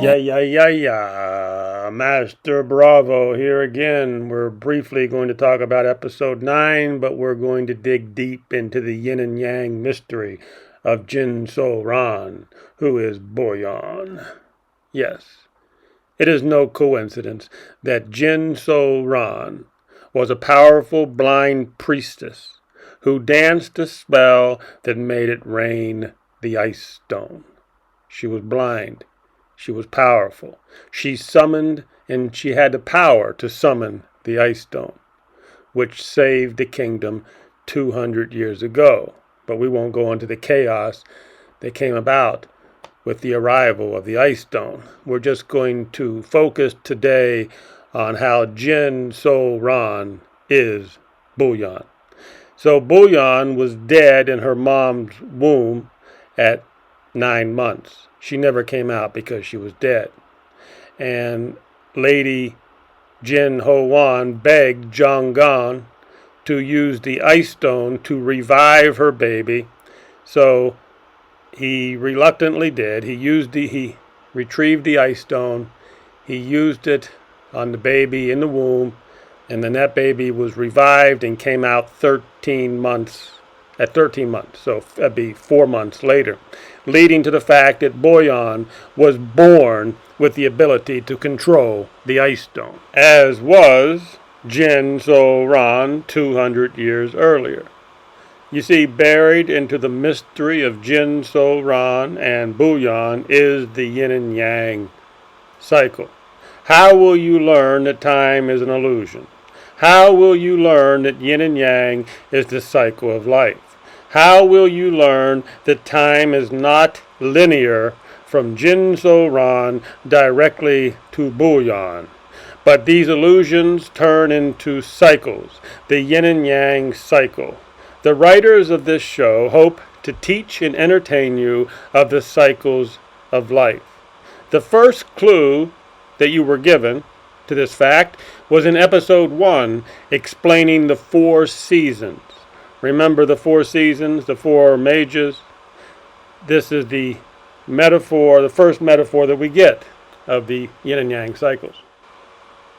Yeah. Master Bravo here again. We're briefly going to talk about episode 9, but we're going to dig deep into the yin and yang mystery of Jin Seol, who is Bu-Yeon. Yes, it is no coincidence that Jin Seol was a powerful blind priestess who danced a spell that made it rain the ice stone. She was blind. She was powerful. She summoned, and she had the power to summon the ice stone, which saved the kingdom 200 years ago. But we won't go into the chaos that came about with the arrival of the ice stone. We're just going to focus today on how Jin Seol is Bu-Yeon. So Bu-Yeon was dead in her mom's womb at 9 months. She never came out because she was dead. And Lady Jin Ho-won begged Jong-gon to use the ice stone to revive her baby. So he reluctantly did. He retrieved the ice stone. He used it on the baby in the womb, and then that baby was revived and came out at 13 months. So that'd be 4 months later, leading to the fact that Bu-Yeon was born with the ability to control the ice stone, as was Jin Seol 200 years earlier. You see, buried into the mystery of Jin Seol and Bu-Yeon is the yin and yang cycle. How will you learn that time is an illusion? How will you learn that yin and yang is the cycle of life? How will you learn that time is not linear from Jin Seol directly to Bu-Yeon? But these illusions turn into cycles, the yin and yang cycle. The writers of this show hope to teach and entertain you of the cycles of life. The first clue that you were given to this fact was in episode 1, explaining the 4 seasons. Remember the 4 seasons, the 4 mages? This is the metaphor, the first metaphor that we get of the yin and yang cycles.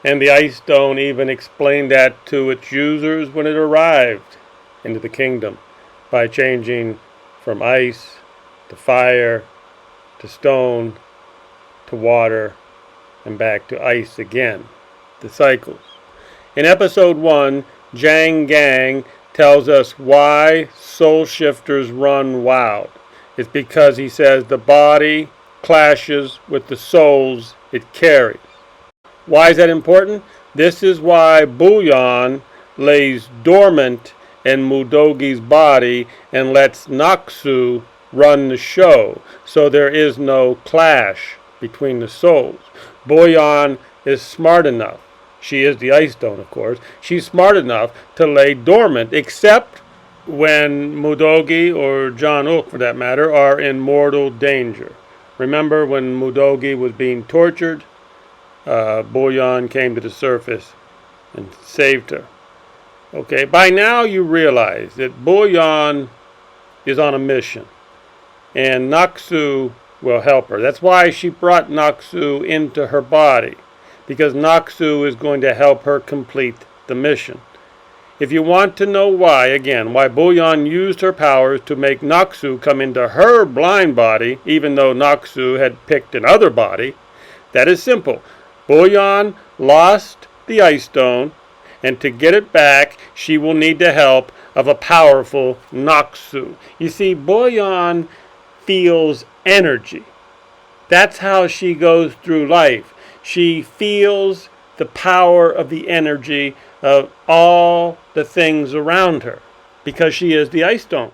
And the ice stone even explained that to its users when it arrived into the kingdom by changing from ice to fire to stone to water and back to ice again. The cycles. In episode 1, Jang Gang tells us why soul shifters run wild. It's because he says the body clashes with the souls it carries. Why is that important? This is why Bu-Yeon lays dormant in Mudogi's body and lets Naksu run the show, so there is no clash between the souls. Bu-Yeon is smart enough. She is the ice stone, of course. She's smart enough to lay dormant, except when Mudogi, or John-uk for that matter, are in mortal danger. Remember when Mudogi was being tortured? Bu-Yeon came to the surface and saved her. Okay, by now you realize that Bu-Yeon is on a mission, and Naksu will help her. That's why she brought Naksu into her body, because Naksu is going to help her complete the mission. If you want to know why Bu-Yeon used her powers to make Naksu come into her blind body, even though Naksu had picked another body, that is simple. Bu-Yeon lost the ice stone, and to get it back, she will need the help of a powerful Naksu. You see, Bu-Yeon feels energy. That's how she goes through life. She feels the power of the energy of all the things around her, because she is the ice stone.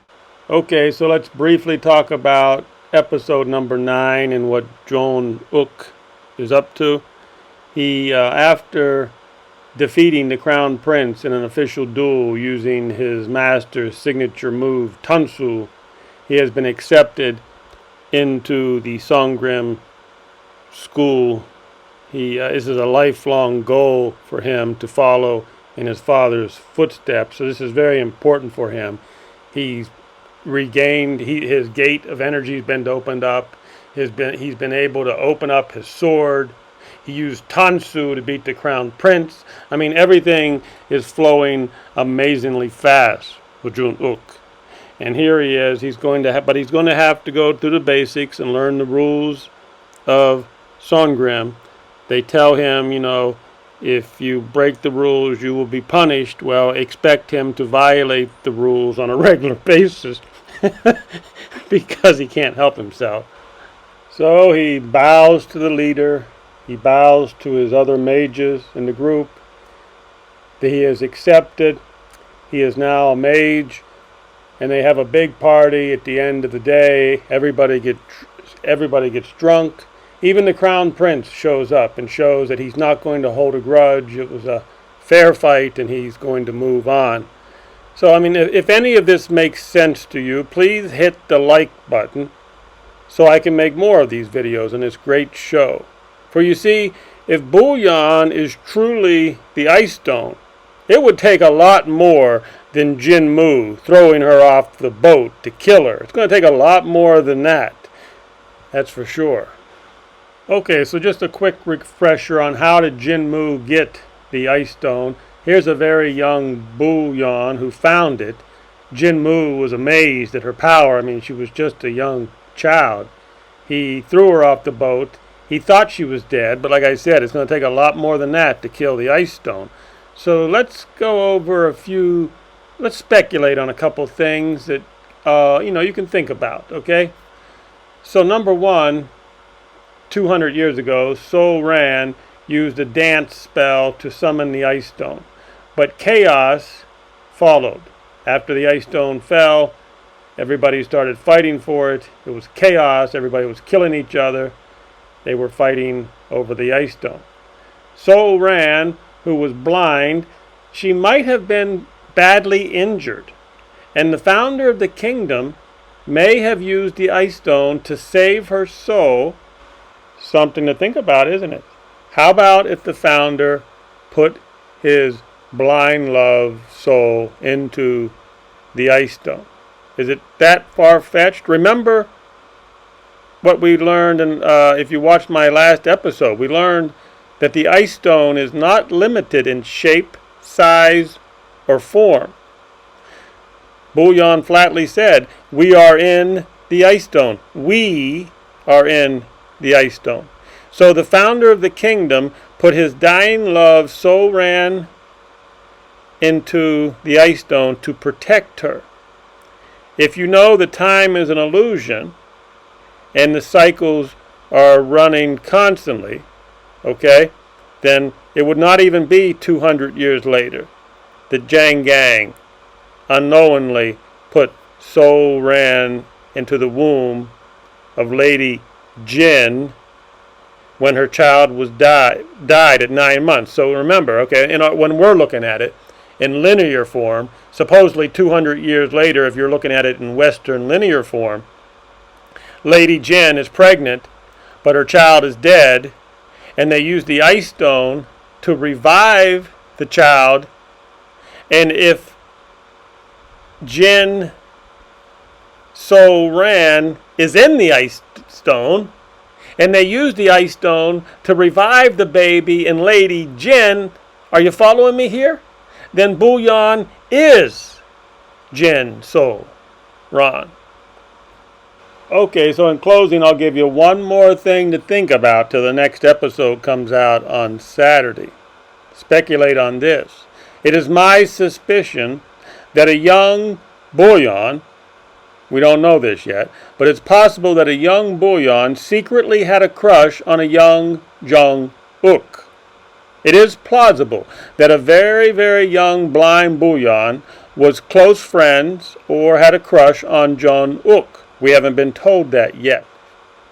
Okay, so let's briefly talk about episode number 9 and what John-uk is up to. He, after defeating the crown prince in an official duel using his master's signature move, Tunsu, he has been accepted into the Songgrim school. This is a lifelong goal for him to follow in his father's footsteps. So this is very important for him. He's regained, his gate of energy has been opened up. He's been able to open up his sword. He used Tansu to beat the crown prince. I mean, everything is flowing amazingly fast with Jun-uk. And here he is. He's going to have to go through the basics and learn the rules of Songrim. They tell him, if you break the rules, you will be punished. Well, expect him to violate the rules on a regular basis because he can't help himself. So he bows to the leader. He bows to his other mages in the group. He is accepted. He is now a mage. And they have a big party at the end of the day. Everybody gets drunk. Even the crown prince shows up and shows that he's not going to hold a grudge. It was a fair fight and he's going to move on. So, I mean, if any of this makes sense to you, please hit the like button so I can make more of these videos in this great show. For you see, if Bu-Yeon is truly the Ice Stone, it would take a lot more than Jin Mu throwing her off the boat to kill her. It's going to take a lot more than that. That's for sure. Okay, so just a quick refresher on how did Jin Mu get the Ice Stone. Here's a very young Bu-Yeon who found it. Jin Mu was amazed at her power. I mean, she was just a young child. He threw her off the boat. He thought she was dead, but like I said, it's going to take a lot more than that to kill the Ice Stone. So let's go over let's speculate on a couple things that, you can think about, okay? So number one, 200 years ago, Seol Ran used a dance spell to summon the Ice Stone. But chaos followed. After the Ice Stone fell, everybody started fighting for it. It was chaos. Everybody was killing each other. They were fighting over the Ice Stone. Seol Ran, who was blind, she might have been badly injured. And the founder of the kingdom may have used the Ice Stone to save her soul. Something to think about, isn't it? How about if the founder put his blind love soul into the Ice Stone? Is it that far-fetched? Remember what we learned, if you watched my last episode, we learned that the Ice Stone is not limited in shape, size, or form. Bu-Yeon flatly said, we are in the Ice Stone. We are in the Ice Stone. So the founder of the kingdom put his dying love, Seol Ran, into the Ice Stone to protect her. If you know that time is an illusion and the cycles are running constantly, okay, then it would not even be 200 years later that Jang Gang unknowingly put Seol Ran into the womb of Lady Jin when her child was died at 9 months. So remember, okay, when we're looking at it in linear form, supposedly 200 years later, if you're looking at it in Western linear form, Lady Jin is pregnant, but her child is dead, and they use the Ice Stone to revive the child. And if Jin Seol Ran is in the Ice Stone, and they use the Ice Stone to revive the baby in Lady Jin, are you following me here? Then Bu-Yeon is Jin Seol Ran. Okay, so in closing, I'll give you one more thing to think about till the next episode comes out on Saturday. Speculate on this. It is my suspicion that a young Bu-Yeon, we don't know this yet, but it's possible that a young Bu-Yeon secretly had a crush on a young Jung-uk. It is plausible that a very, very young blind Bu-Yeon was close friends or had a crush on Jung-uk. We haven't been told that yet.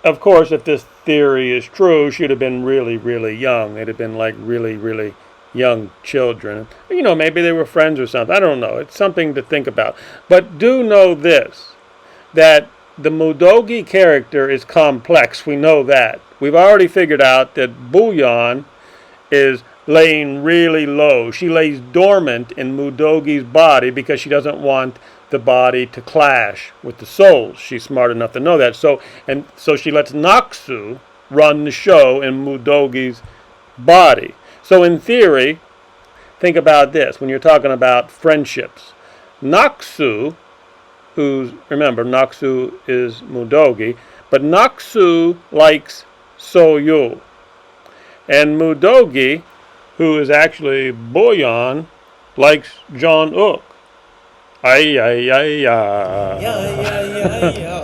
Of course, if this theory is true, she'd have been really, really young. It'd have been like really, really young children. Maybe they were friends or something. I don't know. It's something to think about. But do know this, that the Mudogi character is complex. We know that. We've already figured out that Bu-Yeon is laying really low. She lays dormant in Mudogi's body because she doesn't want the body to clash with the souls. She's smart enough to know that. So she lets Naksu run the show in Mudogi's body. So in theory, think about this. When you're talking about friendships, Naksu, remember, Naksu is Mudogi, but Naksu likes Soyu. And Mudogi, who is actually Bu-Yeon, likes John-uk. Ay, ay, ay, ay.